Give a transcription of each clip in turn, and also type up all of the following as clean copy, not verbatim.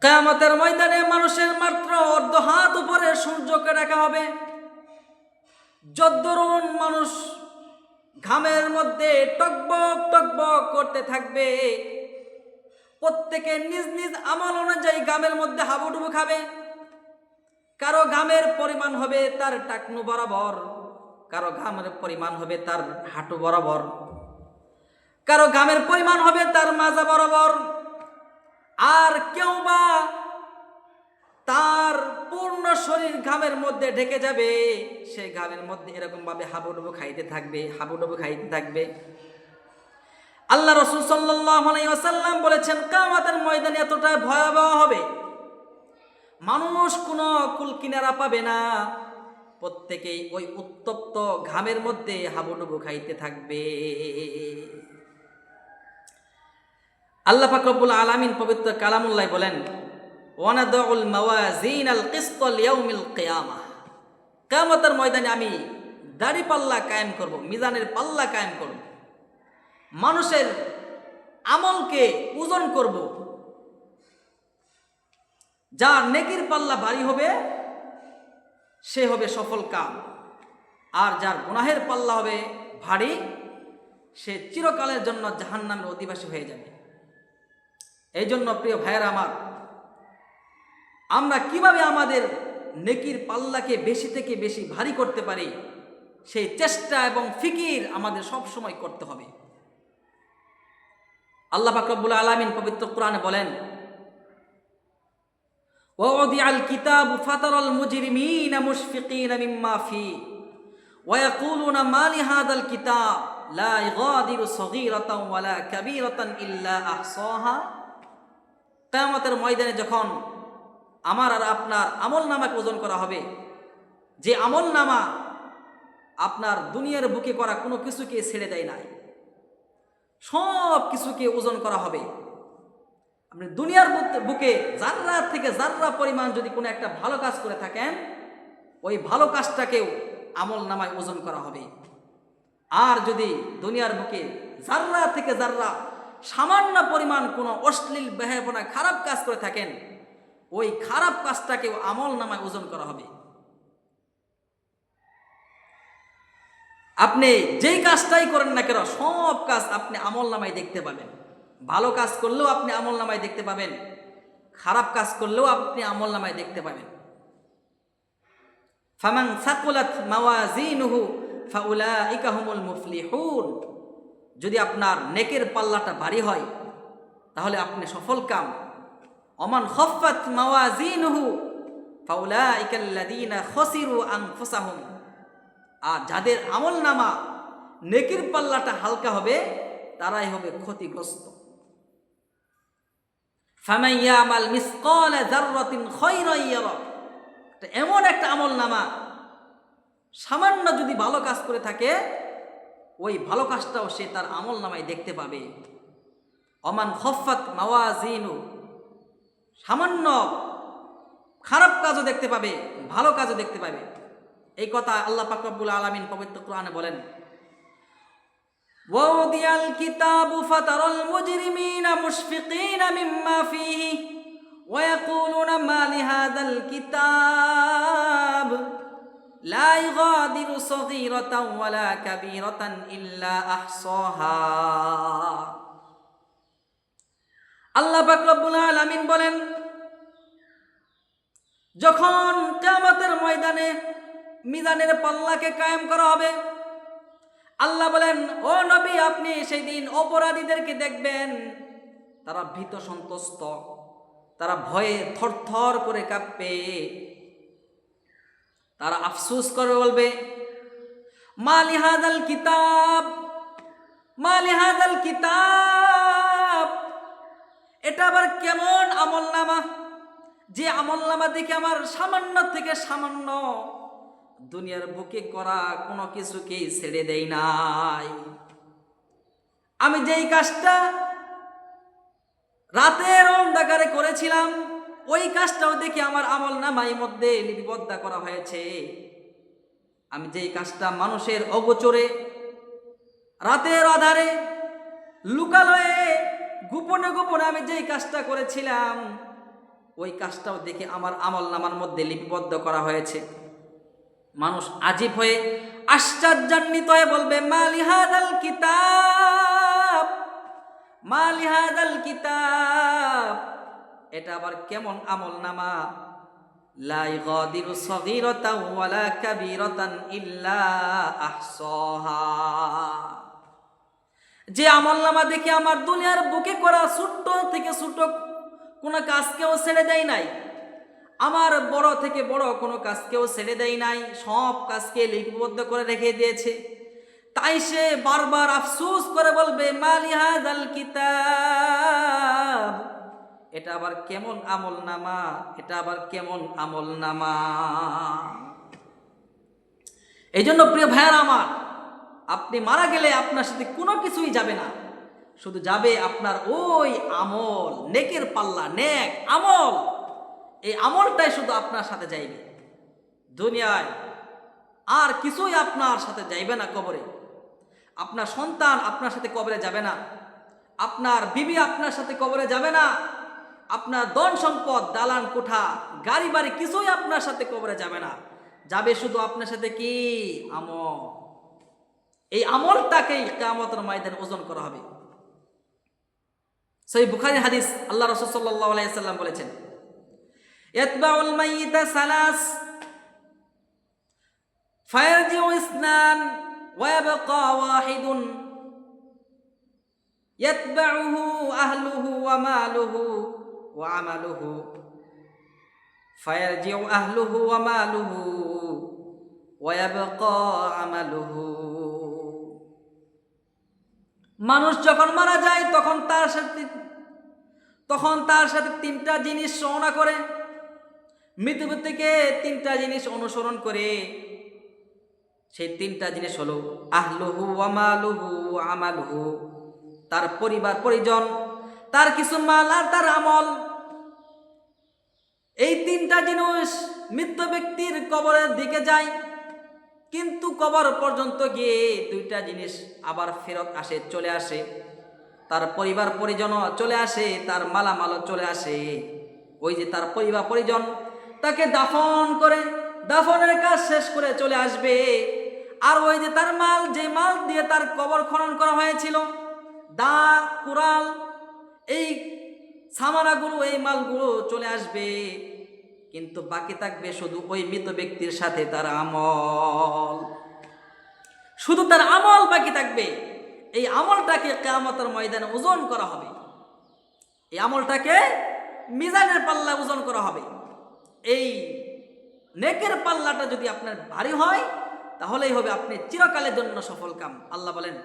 কিয়ামতের ময়দানে মানুষের মাত্র অর্ধ হাত উপরে সূর্যকে রাখা হবে। যদ্দরুন মানুষ ঘামের মধ্যে টকবক টকবক করতে থাকবে, প্রত্যেকে নিজ নিজ আমল অনুযায়ী ঘামের মধ্যে হাবুডুবু খাবে। কারো ঘামের পরিমাণ হবে তার টাকনু বরাবর, কারো ঘামের পরিমাণ হবে তার হাঁটু বরাবর, কারো ঘামের পরিমাণ হবে তার মাজা বরাবর, আর কেউ বা তার পূর্ণ শরীর ঘামের মধ্যে ঢেকে যাবে। সেই ঘামের মধ্যে এরকম ভাবে হাবুডুবু খাইতে থাকবে। আল্লাহ রাসূল সাল্লাল্লাহু আলাইহি ওয়াসাল্লাম বলেছেন, কিয়ামতের ময়দানে এতটা ভয়াবহ হবে, মানুষ কোনো কুল কিনারা পাবে না, প্রত্যেকেই ওই উত্তপ্ত ঘামের মধ্যে হাবুডুবু খাইতে থাকবে। আল্লাহ পাক রব্বুল আলামিন পবিত্র কালামুল্লাহ বলেন, ওয়ানাদউল মাওয়াজিনাল কিসত লিয়াউমিল কিয়ামাহ, কিয়ামতের ময়দানে আমি দাড়ি পাল্লা কায়েম করব, মিজানের পাল্লা কায়েম করব, মানুষের আমলকে ওজন করব। যার নেকির পাল্লা ভারী হবে সে হবে সফল কাম, আর যার গুনাহের পাল্লা হবে ভারী সে চিরকালের জন্য জাহান্নামের অধিবাসী হয়ে যাবে। এই জন্য প্রিয় ভাইয়েরা আমার, আমরা কিভাবে আমাদের নেকির পাল্লাকে বেশি থেকে বেশি ভারী করতে পারি সেই চেষ্টা এবং ফিকির আমাদের সব সময় করতে হবে। আল্লাহ পাক রব্বুল আলামিন পবিত্র কোরআনে বলেন, ওয়াদিআল কিতাবু ফাতারাল মুজরিমিনা মুশফিকিনা মিম্মা ফি ওয়া ইয়াকুলুনা মা লিহাদাল কিতাব লা ইগাদিরু সগীরাতান ওয়ালা কাবীরাতান ইল্লা আহসাহা। কিয়ামতের ময়দানে যখন আমার আর আপনার আমলনামাকে ওজন করা হবে, যে আমলনামা আপনার দুনিয়ার বুকে করা কোনো কিছুকে ছেড়ে দেয় নাই, সব কিছুকে ওজন করা হবে। আপনি দুনিয়ার বুকে জাররা থেকে জাররা পরিমাণ যদি কোনো একটা ভালো কাজ করে থাকেন, ওই ভালো কাজটাকেও আমলনামায় ওজন করা হবে। আর যদি দুনিয়ার বুকে জাররা থেকে জাররা সামান্য পরিমাণ কোনো অশ্লীল বেহায়াপনা খারাপ কাজ করে থাকেন, ওই খারাপ কাজটাকেও আমলনামায় ওজন করা হবে। আপনি যেই কাজটাই করেন না কেন, সব কাজ আপনি আমলনামায় দেখতে পাবেন। ভালো কাজ করলেও আপনি আমলনামায় দেখতে পাবেন, খারাপ কাজ করলেও আপনি আমলনামায় দেখতে পাবেন। ফামান সাকুলাত মাওয়াজিনুহু ফাউলাইকা হুমুল মুফলিহুন। যদি আপনার নেকের পাল্লাটা ভারী হয় তাহলে আপনি সফল কাম। ওমান খাফফাত মাওয়াজিনুহু ফাউলাইকাল্লাযীনা খাসিরু আনফুসাহুম। আর যাদের আমলনামা নেকির পাল্লাটা হালকা হবে তারাই হবে ক্ষতিগ্রস্ত। ফামান ইয়ামাল মিসকালা যাররাতিন খায়রান ইয়ারা। এমন একটা আমলনামা সামান্য যদি ভালো কাজ করে থাকে, ওই ভালো কাজটাও সে তার আমলনামায় দেখতে পাবে। ওমান খাফফাত মাওয়াজিনু, সামান্য খারাপ কাজও দেখতে পাবে, ভালো কাজও দেখতে পাবে। এই কথা আল্লাহ পাক রব্বুল আলামিন পবিত্র কোরআনে বলেন, ওয়াদিয়াল কিতাবু ফাতারাল মুজরিমিনা মুশফিকিনা মিম্মা ফীহি ওয়া ইয়াকুলুনা মা লিহাদাল কিতাব লা ইগাদিরু সগীরাতান ওয়ালা কাবীরাতান ইল্লা আহসাহা। আল্লাহ পাক রব্বুল আলামিন বলেন, যখন কিয়ামতের ময়দানে মিজানের পাল্লাকে কায়েম করা হবে, আল্লাহ বলেন, ও নবী, আপনি সেই দিন অপরাধীদেরকে দেখবেন, তারা ভীত সন্ত্রস্ত, তারা ভয়ে থরথর করে কাঁপবে, তারা আফসোস করে বলবে, মা লিহাদাল কিতাব, মা লিহাদাল কিতাব। এটা আবার কেমন আমলনামা, যে আমলনামা দেখে আমার সামান্য থেকে সামান্য দুনিয়ার বুকে করা কোনো কিছুকেই ছেড়ে দেই নাই। আমি যেই কাজটা রাতের অন্ধকারে করেছিলাম, ওই কাজটাও দেখে আমার আমলনামার মধ্যে লিপিবদ্ধ করা হয়েছে। আমি যেই কাজটা মানুষের অগোচরে, রাতের আধারে, লুকালয়ে, গোপনে গোপনে আমি যেই কাজটা করেছিলাম, ওই কাজটাও দেখে আমার আমলনামার মধ্যে লিপিবদ্ধ করা হয়েছে। মানুষ আজীব হয়ে আশ্চর্যান্বিত হয়ে বলবে, মালি হাদাল কিতাব, মালি হাদাল কিতাব, এটা আবার কেমন আমলনামা, লা ইগাদিরু সগীরাতান ওয়ালা কাবীরাতান ইল্লা আহসাহা। যে আমলনামা দেখে আমার দুনিয়ার বুকে করা ছোট্ট থেকে ছোট কোনো কাজকেও ছেড়ে দেয় নাই, আমার বড় থেকে বড় কোনো কাজকেও ছেড়ে দেয় নাই, সব কাজকে লিপিবদ্ধ করে রেখে দিয়েছে। তাই সে বারবার আফসোস করে বলবে, মালি হাযাল কিতাব, এটা আবার কেমন আমলনামা, এটা আবার কেমন আমলনামা। এই জন্য প্রিয় ভাইয়ারা আমার, আপনি মারা গেলে আপনার সাথে কোনো কিছুই যাবে না, শুধু যাবে আপনার ওই আমল, নেকের পাল্লা, নেক আমল, এই আমলটাই শুধু আপনার সাথে যাইবে। দুনিয়ায় আর কিছুই আপনার সাথে যাইবে না কবরে। আপনার সন্তান আপনার সাথে কবরে যাবে না, আপনার বিবি আপনার সাথে কবরে যাবে না, আপনার ধন সম্পদ, দালান কোঠা, গাড়ি বাড়ি কিছুই আপনার সাথে কবরে যাবে না। যাবে শুধু আপনার সাথে কি? আমল। এই আমলটাকেই কিয়ামতের ময়দানে ওজন করা হবে। সহিহ বুখারীর হাদিস, আল্লাহ রাসূল সাল্লাল্লাহু আলাইহি ওয়াসাল্লাম বলেছেন, ইয়াতবাউল মাইয়িতা সালাস ফায়ারজিউ ইসনান ওয়া ইয়াবকা ওয়াহিদুন ইয়াতবাউহু আহলুহু ওয়া মালুহু ওয়া আমালুহু ফায়ারজিউ আহলুহু ওয়া মালুহু ওয়া ইয়াবকা আমালুহু। মানুষ যখন মারা যায় তখন তার সাথে তিনটা জিনিস রওনা করে, মৃত্যু থেকে তিনটা জিনিস অনুসরণ করে। সেই তিনটা জিনিস হলো আহলুহু ওয়া মালুহু ওয়া আমালুহু, তার পরিবার পরিজন, তার কিছু মাল আর তার আমল। এই তিনটা জিনিস মৃত ব্যক্তির কবরের দিকে যায়, কিন্তু কবর পর্যন্ত গিয়ে দুইটা জিনিস আবার ফেরত আসে, চলে আসে। তার পরিবার পরিজনও চলে আসে, তার মালামালও চলে আসে। ওই যে তার পরিবার পরিজন তাকে দাফন করে, দাফনের কাজ শেষ করে চলে আসবে। আর ওই যে তার মাল, যে মাল দিয়ে তার কবর খনন করা হয়েছিল, দা, কুড়াল, এই সামানাগুলো, এই মালগুলো চলে আসবে। কিন্তু বাকি থাকবে শুধু ওই মৃত ব্যক্তির সাথে তার আমল, শুধু তার আমল বাকি থাকবে। এই আমলটাকে কিয়ামতের ময়দানে ওজন করা হবে, এই আমলটাকে মিজানের পাল্লা ওজন করা হবে। এই নেকের পাল্লাটা যদি আপনার ভারী হয়, তাহলেই হবে আপনি চিরকালের জন্য সফল কাম। আল্লাহ বলেন,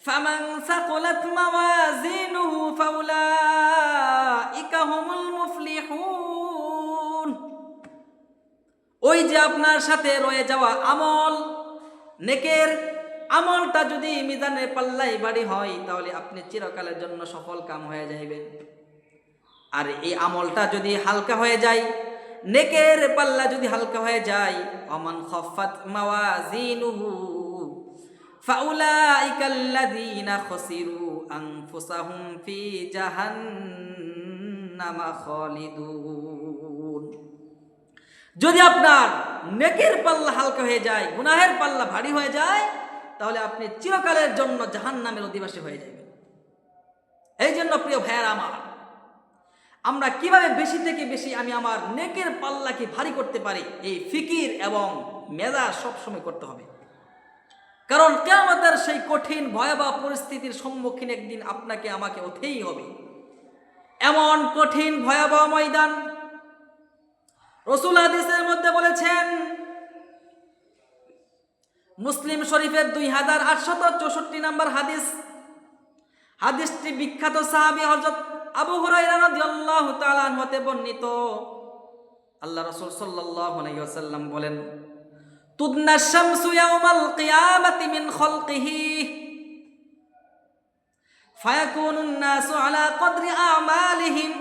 ফামান সাকুলাত মাওয়াজিনুহু ফাউলাইকা হুমুল মুফলিহুন। ওই যে আপনার সাথে রয়ে যাওয়া আমল, নেকের আমলটা যদি মিজানের পাল্লায় ভারী হয়, তাহলে আপনি চিরকালের জন্য সফল কাম হয়ে যাইবেন। আর এই আমলটা যদি হালকা হয়ে যায়, নেকের পাল্লা যদি হালকা হয়ে যায়, ওমান খাফাত মাওয়াজিনুহু ফাউলাইকাল্লাযীনা খাসিরু আনফুসাহুম ফি জাহান্নামা খালিদুন। যদি আপনার নেকের পাল্লা হালকা হয়ে যায়, গুনাহের পাল্লা ভারী হয়ে যায়, তাহলে আপনি চিরকালের জন্য জাহান্নামের অধিবাসী হয়ে যাবেন। এই জন্য প্রিয় ভাইয়েরা আমার, আমরা কিভাবে বেশি থেকে বেশি আমি আমার নেকের পাল্লাকে ভারী করতে পারি, এই ফিকির এবং মেজাজ সবসময় করতে হবে। কারণ কিয়ামতের সেই কঠিন ভয়াবহ পরিস্থিতির সম্মুখীন একদিন আপনাকে আমাকে হতেই হবে। এমন কঠিন ভয়াবহ ময়দান। রাসূল হাদিসের মধ্যে বলেছেন, মুসলিম শরীফের 2864 নম্বর হাদিস, হাদিসটি বিখ্যাত সাহাবী হযরত আবু হুরায়রা রাদিয়াল্লাহু তাআলা আনহু হতে বর্ণিত। আল্লাহ রাসূল সাল্লাল্লাহু আলাইহি ওয়াসাল্লাম বলেন, তুদনা শামসু ইয়াওমাল কিয়ামাতি মিন খালকিহি ফায়াকুনুন নাসু আলা কদরি আমালিহিম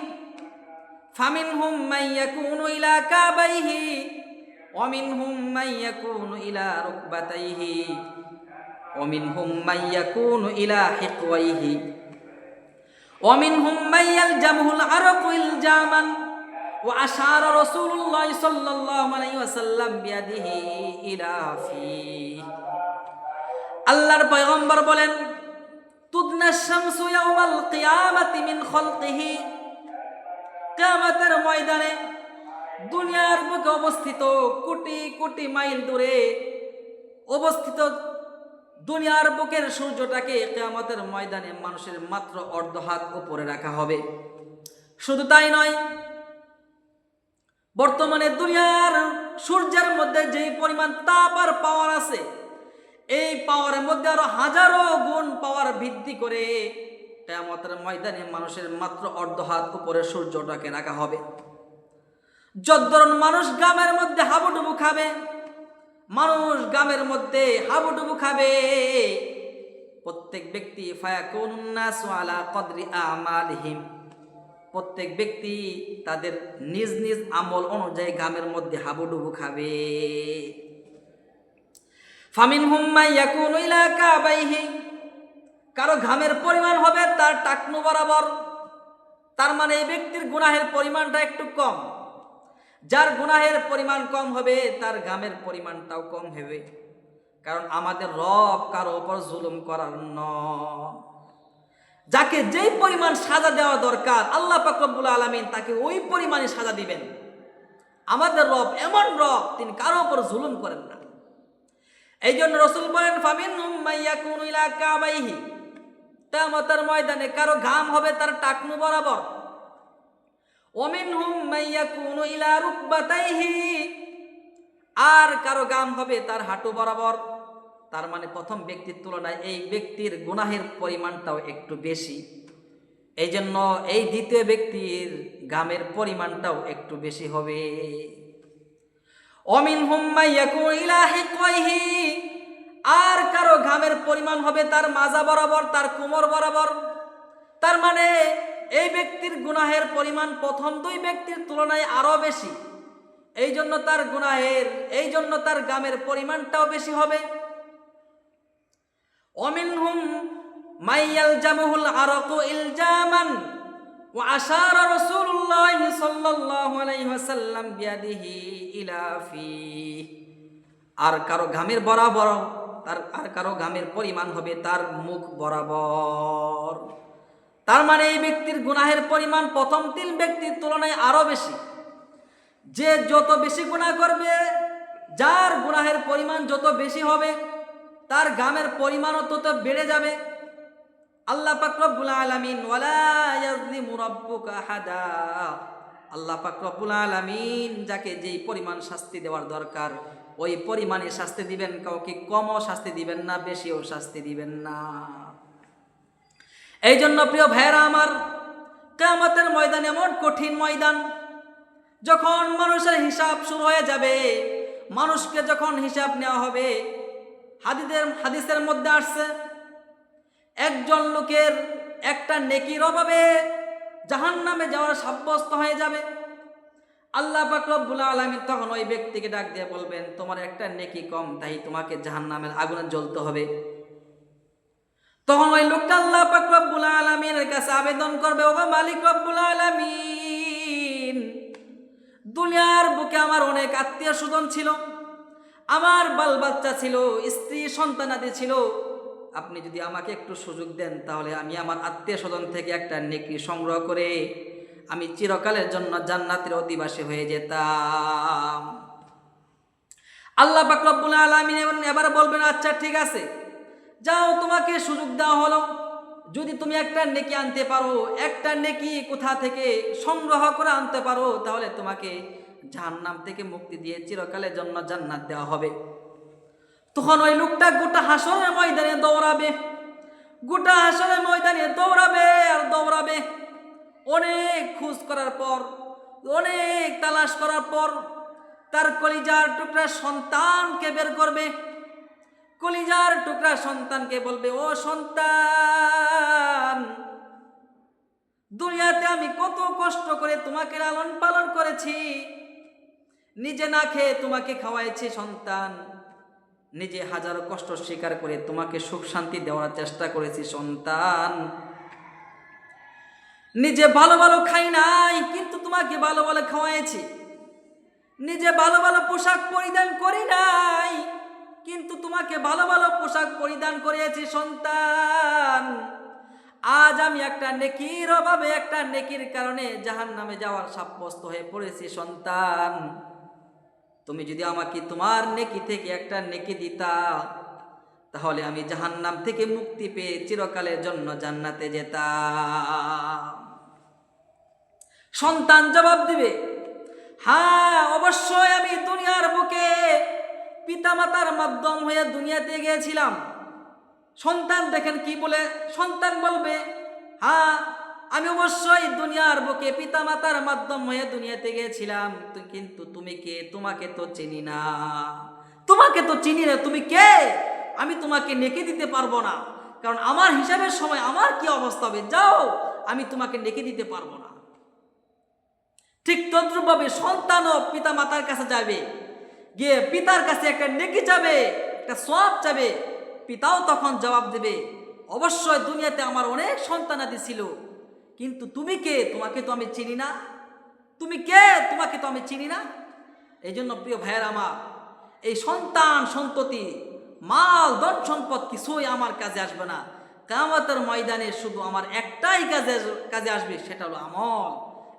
ফামিনহুম মান ইয়াকুনু ইলা কাবাইহি ওয়া মিনহুম মান ইয়াকুনু ইলা রুকবাতাইহি ওয়া মিনহুম মান ইয়াকুনু ইলা হিকওয়াইহি ওয়া মিনহুম মান ইয়ালজামুহুল আরাকু ইলজামান وأشار رسول الله صلى الله عليه وسلم بيده إلى فيه আল্লাহর পয়গম্বর বলেন তুদনা শামসু ইয়াউমাল কিয়ামাতি মিন খালকিহি কিয়ামতের ময়দানে দুনিয়ার বুকে অবস্থিত কোটি কোটি মাইল দূরে অবস্থিত দুনিয়ার বুকের সূর্যটাকে কিয়ামতের ময়দানে মানুষের মাত্র অর্ধ হাত উপরে রাখা হবে। শুধু তাই নয়, বর্তমানে দুনিয়ার সূর্যের মধ্যে যেই পরিমাণ তাপ আর পাওয়ার আছে, এই পাওয়ারের মধ্যে আরো হাজারো গুণ পাওয়ার বৃদ্ধি করে কিয়ামতের ময়দানে মানুষের মাত্র অর্ধ হাত উপরে সূর্যটাকে রাখা হবে। যদ্দরুন মানুষ গ্রামের মধ্যে হাবুডুবু খাবে, মানুষ গ্রামের মধ্যে হাবুডুবু খাবে, প্রত্যেক ব্যক্তি ফায়াকুনুন নাসু আলা কদরি আমালিহিম, প্রত্যেক ব্যক্তি তাদের নিজ নিজ আমল অনুযায়ী গ্রামের মধ্যে হাবুডুবু খাবে। ফামিনহুম মান ইয়াকুনু ইলা কাবাইহি, কারো ঘামের পরিমাণ হবে তার টাকনু বরাবর, তার মানে এই ব্যক্তির গুনাহের পরিমাণটা একটু কম। যার গুনাহের পরিমাণ কম হবে তার ঘামের পরিমাণটাও কম হবে, কারণ আমাদের রব কারো উপর জুলুম করার নয়। যাকে যেই পরিমাণ সাজা দেওয়া দরকার আল্লাহ পাক রব্বুল আলামিন তাকে ওই পরিমাণে সাজা দিবেন। আমাদের রব এমন রব, তিনি কারো উপর জুলুম করেন না। এই জন্য রাসূল বলেন ফামিনহুম মান ইয়াকুনু ইলা কাবাইহি, কিয়ামতের ময়দানে কারো ঘাম হবে তার টাকনু বরাবর। ওমিনহুম মান ইয়াকুনু ইলা রুকবাতাইহি, আর কারো ঘাম হবে তার হাঁটু বরাবর। তার মানে প্রথম ব্যক্তির তুলনায় এই ব্যক্তির গুনাহের পরিমাণটাও একটু বেশি, এই জন্য এই দ্বিতীয় ব্যক্তির ঘামের পরিমাণটাও একটু বেশি হবে। ওমিনহুম মান ইয়াকুনু ইলা হিকাইহি, আর কারো ঘামের পরিমাণ হবে তার মাজা বরাবর, তার কোমর বরাবর। তার মানে এই ব্যক্তির গুনাহের পরিমাণ প্রথম দুই ব্যক্তির তুলনায় আরো বেশি, এই জন্য তার ঘামের পরিমাণটাও বেশি হবে। ওমিনহুম মান ইয়ালজামুহুল আরাকু ইলজামান ওয়া আশারা রাসূলুল্লাহ সাল্লাল্লাহু আলাইহি ওয়াসাল্লাম বিয়াদিহি ইলা ফি, আর কারো ঘামের বরাবর আর কারো ঘামের পরিমাণ হবে তার মুখ বরাবর। তার মানে এই ব্যক্তির গুনাহের পরিমাণ প্রথম তিন ব্যক্তির তুলনায় আরো বেশি। যে যত বেশি গুনাহ করবে, যার গুনাহের পরিমাণ যত বেশি হবে, তার ঘামের পরিমাণও তত বেড়ে যাবে। আল্লাহ পাক রব্বুল আলামিন ওয়ালা ইয়াযলিমু রাব্বুকা আহাদা, আল্লাহ পাক রব্বুল আলামিন যাকে যেই পরিমাণ শাস্তি দেওয়ার দরকার ওই পরিমাণে শাস্তি দিবেন, কাউকে কমও শাস্তি দিবেন না, বেশিও শাস্তি দিবেন না। এই জন্য প্রিয় ভাইয়েরা আমার, কিয়ামতের ময়দান এমন কঠিন ময়দান, যখন মানুষের হিসাব শুরু হয়ে যাবে, মানুষকে যখন হিসাব নেওয়া হবে, হাদিসের মধ্যে আসছে একজন লোকের একটা নেকির অভাবে জাহান্নামে যাওয়ার সাব্যস্ত হয়ে যাবে। আল্লাহ পাক রব্বুল আলামিন তখন ওই ব্যক্তিকে ডাক দিয়ে বলবেন তোমার একটা নেকি কম, তাই তোমাকে জাহান্নামের আগুনে জ্বলতে হবে। তখন ওই লোকটা আল্লাহ পাক রব্বুল আলামিনের কাছে আবেদন করবে, ওগো মালিক রব্বুল আলামিন, দুনিয়ার বুকে আমার অনেক আত্মীয় স্বজন ছিল, আমার বাল বাচ্চা ছিল, স্ত্রী সন্তানাদি ছিল, আপনি যদি আমাকে একটু সুযোগ দেন তাহলে আমি আমার আত্মীয় স্বজন থেকে একটা নেকি সংগ্রহ করে আমি চিরকালের জন্য জান্নাতের অধিবাসী হয়ে যেতাম। আল্লাহ পাক রব্বুল আলামিন এবার বলবেন আচ্ছা ঠিক আছে, যাও তোমাকে সুযোগ দেওয়া হলো, যদি তুমি একটা নেকি আনতে পারো, একটা নেকি কোথা থেকে সংগ্রহ করে আনতে পারো, তাহলে তোমাকে জাহান্নাম থেকে মুক্তি দিয়ে চিরকালের জন্য জান্নাত দেওয়া হবে। তখন ওই লোকটা গোটা হাসরের ময়দানে দৌড়াবে, গোটা হাসরের ময়দানে দৌড়াবে আর দৌড়াবে। অনেক খোঁজ করার পর, অনেক তালাশ করার পর তার কলিজার টুকরা সন্তানকে বের করবে। কলিজার টুকরা সন্তানকে বলবে, ও সন্তান, দুনিয়াতে আমি কত কষ্ট করে তোমাকে লালন পালন করেছি, নিজে না খেয়ে তোমাকে খাওয়াইছি সন্তান, নিজে হাজারো কষ্ট স্বীকার করে তোমাকে সুখ শান্তি দেওয়ার চেষ্টা করেছি সন্তান। নিজে ভালো ভালো খাই নাই, কিন্তু তোমাকে ভালো ভালো খাওয়াইছি। নিজে ভালো ভালো পোশাক পরিধান করি নাই, কিন্তু তোমাকে ভালো ভালো পোশাক পরিধান করিয়েছি। সন্তান, আজ আমি একটা নেকির অভাবে, একটা নেকির কারণে জাহান্নামে যাওয়ার সাব্যস্ত হয়ে পড়েছি। সন্তান, তুমি যদি আমাকে তোমার নেকি থেকে একটা নেকি দিতা, তাহলে আমি জাহান্নাম থেকে মুক্তি পেয়ে চিরকালের জন্য জান্নাতে যেতাম। সন্তান জবাব দিবে, হ্যাঁ অবশ্যই আমি দুনিয়ার বুকে পিতামাতার মাধ্যম হয়ে দুনিয়াতে গিয়েছিলাম। সন্তান দেখেন কি বলে, সন্তান বলবে, হ্যাঁ আমি অবশ্যই দুনিয়ার বুকে পিতামাতার মাধ্যম হয়ে দুনিয়াতে গিয়েছিলাম, কিন্তু তুমি কে? তোমাকে তো চিনি না, তোমাকে তো চিনি না, তুমি কে? আমি তোমাকে নেকি দিতে পারবো না, কারণ আমার হিসাবের সময় আমার কি অবস্থা হবে। যাও, আমি তোমাকে নেকি দিতে পারবো না। ঠিক তদ্রূপভাবে সন্তানও পিতা মাতার কাছে যাবে, গিয়ে পিতার কাছে একটা নেকি যাবে, একটা সওয়াব যাবে। পিতাও তখন জবাব দেবে, অবশ্যই দুনিয়াতে আমার অনেক সন্তানাদি ছিল, কিন্তু তুমি কে? তোমাকে তো আমি চিনি না। তুমি কে? তোমাকে তো আমি চিনি না। এই জন্য প্রিয় ভাইয়ের আমার, এই সন্তান সন্ততি মাল ধন সম্পদ কিছুই আমার কাজে আসবে না। কিয়ামতের ময়দানে শুধু আমার একটাই কাজে আসবে, সেটা হলো আমল।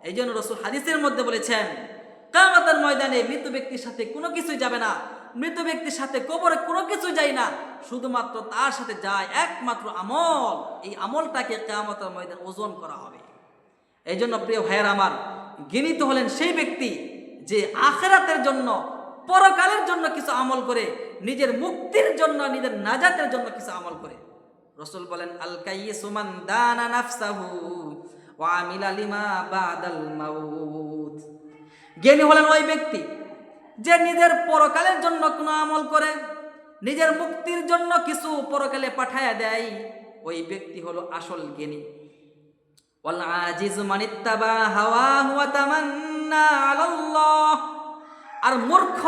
এই জন্য রাসূল হাদিসের মধ্যে বলেছেন, কিয়ামতের ময়দানে মৃত ব্যক্তির সাথে কোনো কিছুই যাবে না, মৃত ব্যক্তির সাথে কবরে কোনো কিছু যায় না, শুধুমাত্র তার সাথে যায় একমাত্র আমল। এই আমলটাকে কিয়ামতের ময়দানে ওজন করা হবে। এই জন্য প্রিয় ভাইয়ের আমার, জ্ঞানিত হলেন সেই ব্যক্তি যে আখিরাতের জন্য, পরকালের জন্য কিছু আমল করে, নিজের মুক্তির জন্য, নিজের নাজাতের জন্য কিছু আমল করে। রাসূল বলেন, আল কাইয়িসু মান দানা নাফসাহু ওয়া আমিলা লিমা বাদাল মাউত। জ্ঞানী হলেন ওই ব্যক্তি যে নিজের পরকালের জন্য কোনো আমল করে, নিজের মুক্তির জন্য কিছু পরকালে পাঠায়া দেয়। ওই ব্যক্তি হলো আসল জ্ঞানী। ওয়াল আজিজু মান ইত্তাবা হাওয়াহু ওয়া তামান্না আলাল্লাহ। আর মূর্খ,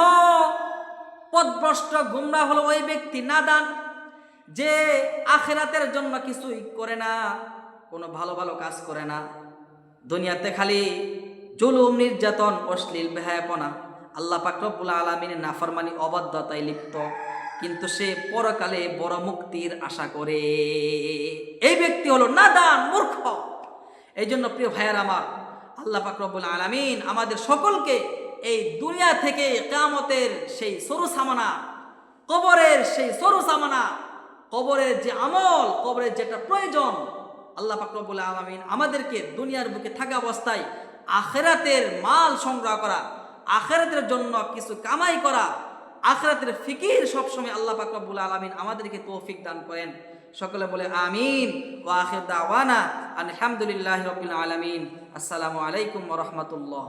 পথভ্রষ্ট, গুমরাহ হলো ওই ব্যক্তি, নাদান, যে আখিরাতের জন্য কিছুই করে না, কোনো ভালো ভালো কাজ করে না। দুনিয়াতে খালি জুলুম, নির্যাতন, অশ্লীল, বেহায়াপনা, আল্লাহ পাক রব্বুল আলামিনের নাফরমানি, অবাধ্যতায় লিপ্ত, কিন্তু সে পরকালে বড় মুক্তির আশা করে। এই ব্যক্তি হলো নাদান, মূর্খ। এই জন্য প্রিয় ভাইয়ের আমার, আল্লাহ পাক রব্বুল আলামিন আমাদের সকলকে এই দুনিয়া থেকে কিয়ামতের সেই সরু সামানা, কবরের সেই সরু সামানা, কবরের যে আমল, কবরের যেটা প্রয়োজন, আল্লাহ পাক রব্বুল আলামিন আমাদেরকে দুনিয়ার বুকে থাকা অবস্থায় আখিরাতের মাল সংগ্রহ করা, আখিরাতের জন্য কিছু কামাই করা, আখিরাতের ফিকির সবসময় আল্লাহ পাক রব্বুল আলামিন আমাদেরকে তৌফিক দান করেন। সকলে বলে আমিন। ওয়া আখির দাওয়ানা আলহামদুলিল্লাহি রাব্বিল আলামিন। আসসালামু আলাইকুম ওয়া রাহমাতুল্লাহ।